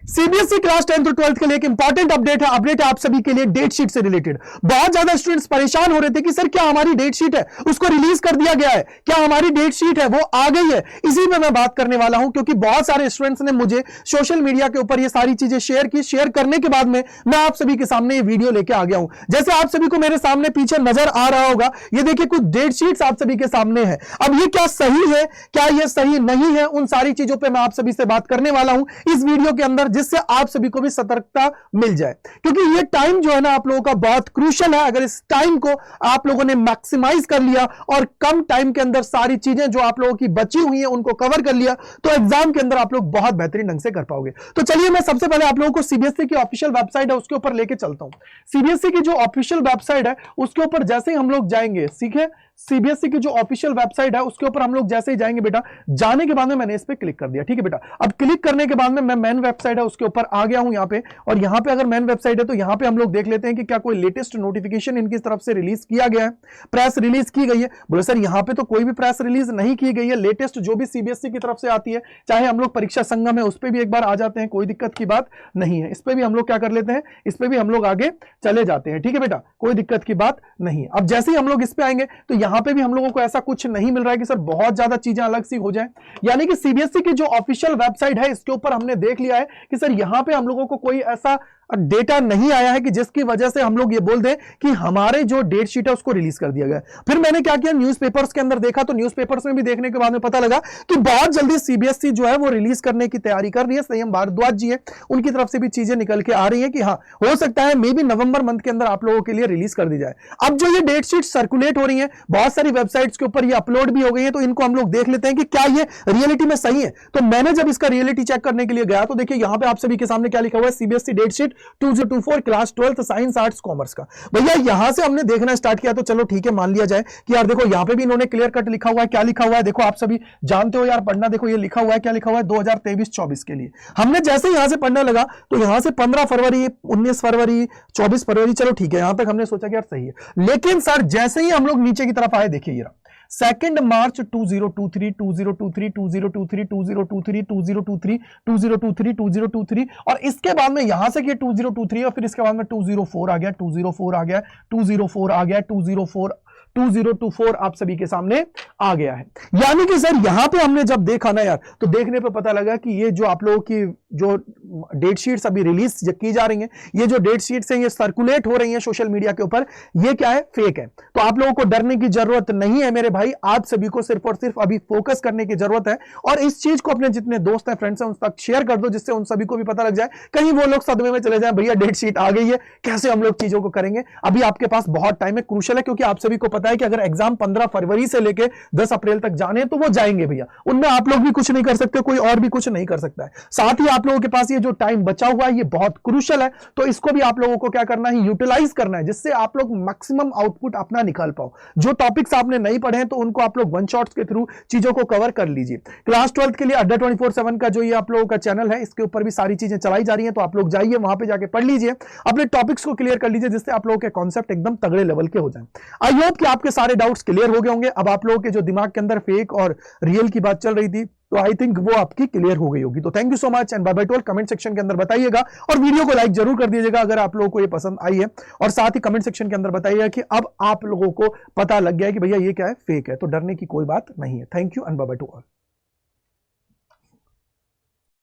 CBSE class 10th और 12th के लिए एक इंपॉर्टेंट अपडेट है आप सभी के लिए डेट शीट से रिलेटेड। बहुत ज्यादा स्टूडेंट्स परेशान हो रहे थे कि सर क्या हमारी डेट शीट है उसको रिलीज कर दिया गया है, क्या हमारी डेट शीट है वो आ गई है। इसी में मैं बात करने वाला हूं क्योंकि बहुत सारे स्टूडेंट्स ने मुझे सोशल मीडिया के ऊपर ये सारी चीजें शेयर की। शेयर करने के बाद में मैं आप सभी के सामने ये वीडियो लेके आ गया हूं। जैसे आप सभी को मेरे सामने पीछे नजर आ रहा होगा, ये देखिए कुछ डेट शीट्स आप सभी के सामने है। अब ये क्या सही है क्या ये सही नहीं है, उन सारी चीजों पर मैं आप सभी से बात करने वाला हूं इस वीडियो के अंदर, जिससे आप सभी को भी सतर्कता मिल जाए। क्योंकि ये टाइम जो है ना आप लोगों का बहुत क्रूशियल है। अगर इस टाइम को आप लोगों ने मैक्सिमाइज कर लिया और कम टाइम के अंदर सारी चीजें जो आप लोगों की बची हुई हैं उनको कवर कर लिया तो एग्जाम के अंदर आप लोग बहुत बेहतरीन ढंग से कर पाओगे। तो चलिए मैं सबसे पहले आप लोगों को सीबीएसई की ऑफिशियल वेबसाइट है उसके ऊपर लेके चलता हूं। सीबीएसई की जो ऑफिशियल वेबसाइट है उसके ऊपर जैसे ही हम लोग जाएंगे, सीखे सीबीएसई की जो ऑफिशियल वेबसाइट है उसके ऊपर हम लोग जैसे ही जाएंगे बेटा, जाने के बाद में मैंने इस पे क्लिक कर दिया। ठीक है बेटा, अब क्लिक करने के बाद में मैं मेन वेबसाइट है उसके ऊपर आ गया हूं यहां पे। और यहां पे अगर मेन वेबसाइट है तो यहां पे हम लोग देख लेते हैं कि क्या कोई लेटेस्ट नोटिफिकेशन इनकी तरफ से रिलीज किया गया है, प्रेस रिलीज की गई है। बोले सर यहां पे तो कोई भी प्रेस रिलीज नहीं की गई है। लेटेस्ट जो भी सीबीएसई की तरफ से आती है, चाहे हम लोग परीक्षा संगम है उस पर भी एक बार आ जाते हैं, कोई दिक्कत की बात नहीं है। इस पर भी हम लोग क्या कर लेते हैं, इस पर भी हम लोग आगे चले जाते हैं। ठीक है बेटा, कोई दिक्कत की बात नहीं। अब जैसे ही हम लोग इस पे आएंगे तो यहां पे भी हम लोगों को ऐसा कुछ नहीं मिल रहा है कि सर बहुत ज्यादा चीजें अलग सी हो जाए। यानी कि सीबीएसई की जो ऑफिशियल वेबसाइट है इसके ऊपर हमने देख लिया है कि सर यहां पे हम लोगों को कोई ऐसा डेटा नहीं आया है कि जिसकी वजह से हम लोग ये बोल दें कि हमारे जो डेट शीट है उसको रिलीज कर दिया गया। फिर मैंने क्या किया, न्यूज़पेपर्स के अंदर देखा तो न्यूज़पेपर्स में भी देखने के बाद में पता लगा कि बहुत जल्दी सीबीएसई जो है वो रिलीज करने की तैयारी कर रही है। संयम भारद्वाज जी है, उनकी तरफ से भी चीजें निकल के आ रही है कि हाँ हो सकता है मे बी नवंबर मंथ के अंदर आप लोगों के लिए रिलीज कर दी जाए। अब जो ये डेट शीट सर्कुलेट हो रही है बहुत सारी वेबसाइट्स के ऊपर ये अपलोड भी हो गई है, तो इनको हम लोग देख लेते हैं कि क्या ये रियलिटी में सही है। तो मैंने जब इसका रियलिटी चेक करने के लिए गया तो देखिए यहां पे आप सभी के सामने क्या लिखा हुआ है, CBSE date sheet 2024 class 12th science arts commerce का। भैया यहां से हमने देखना स्टार्ट किया तो चलो ठीक है, मान लिया जाए कि यार देखो यहां पे भी इन्होंने क्लियर कट लिखा हुआ है। क्या लिखा हुआ है देखो, आप सभी जानते हो यार पढ़ना। देखो ये लिखा हुआ है, क्या लिखा हुआ है 2023-24 के लिए। हमने जैसे यहां से पढ़ने लगा तो यहां से 15 फरवरी 19 फरवरी 24 फरवरी, चलो ठीक है यहां तक हमने सोचा कि यार सही है। लेकिन सर जैसे ही हम लोग नीचे की तरफ आए, देखिए ये 2 मार्च 2023 2023 2023 2023 2023 2023 2023 और इसके बाद में यहां से 2023 और फिर इसके बाद में 204 आ गया, 204 आ गया, 204 आ गया, 2024 आप सभी के सामने आ गया है। यानी कि सर यहां पे हमने जब देखा ना यार तो देखने पे पता लगा कि ये जो आप लोगों की जो डेट शीट्स अभी रिलीज की जा रही हैं, ये जो डेट शीट्स हैं ये सर्कुलेट हो रही हैं सोशल मीडिया के ऊपर, ये क्या है, फेक है। तो आप लोगों को डरने की जरूरत नहीं है मेरे भाई, आप सभी को सिर्फ और सिर्फ अभी फोकस करने की जरूरत है। और इस चीज को अपने जितने दोस्त हैं फ्रेंड्स हैं उन तक शेयर कर दो, जिससे उन सभी को भी पता लग जाए। कहीं वो लोग सदमे में चले जाए, भैया डेट शीट आ गई है कैसे हम लोग चीजों को करेंगे। अभी आपके पास बहुत टाइम है, क्रूशियल है, क्योंकि आप सभी को पता है कि अगर एग्जाम 15 फरवरी से लेके 10 अप्रैल तक जाने तो वो जाएंगे भैया, उनमें आप लोग भी कुछ नहीं कर सकते, कोई और भी कुछ नहीं कर सकता है। साथ ही आप लोगों के पास ये जो टाइम बचा हुआ है ये बहुत क्रूशियल है, तो इसको भी आप लोगों को क्या करना है, यूटिलाइज करना है, जिससे आप लोग मैक्सिमम आउटपुट अपना निकाल पाओ। जो टॉपिक्स आपने नहीं पढ़े हैं तो उनको आप लोग वन शॉट्स के थ्रू चीजों को कवर कर लीजिए। क्लास 12th के लिए अड्डा 24/7 का जो ये आप लोगों का चैनल है इसके ऊपर भी सारी चीजें चलाई जा रही हैं, तो आप लोग जाइए वहां पे जाके पढ़ लीजिए, अपने टॉपिक्स को क्लियर कर लीजिए, जिससे आप लोगों के कॉन्सेप्ट एकदम तगड़े लेवल के हो जाएं। आई होप कि आपके सारे डाउट्स क्लियर हो गए होंगे। अब आप लोगों के जो दिमाग के अंदर फेक और रियल की बात चल रही थी तो आई थिंक वो आपकी क्लियर हो गई होगी। तो thank you so much and bye bye to all. Comment section के अंदर बताइएगा और वीडियो को लाइक जरूर कर दीजिएगा अगर आप लोगों को ये पसंद आई है, और साथ ही कमेंट सेक्शन के अंदर बताइएगा कि अब आप लोगों को पता लग गया है कि भैया ये क्या है, फेक है। तो डरने की कोई बात नहीं है। Thank you and bye bye to all.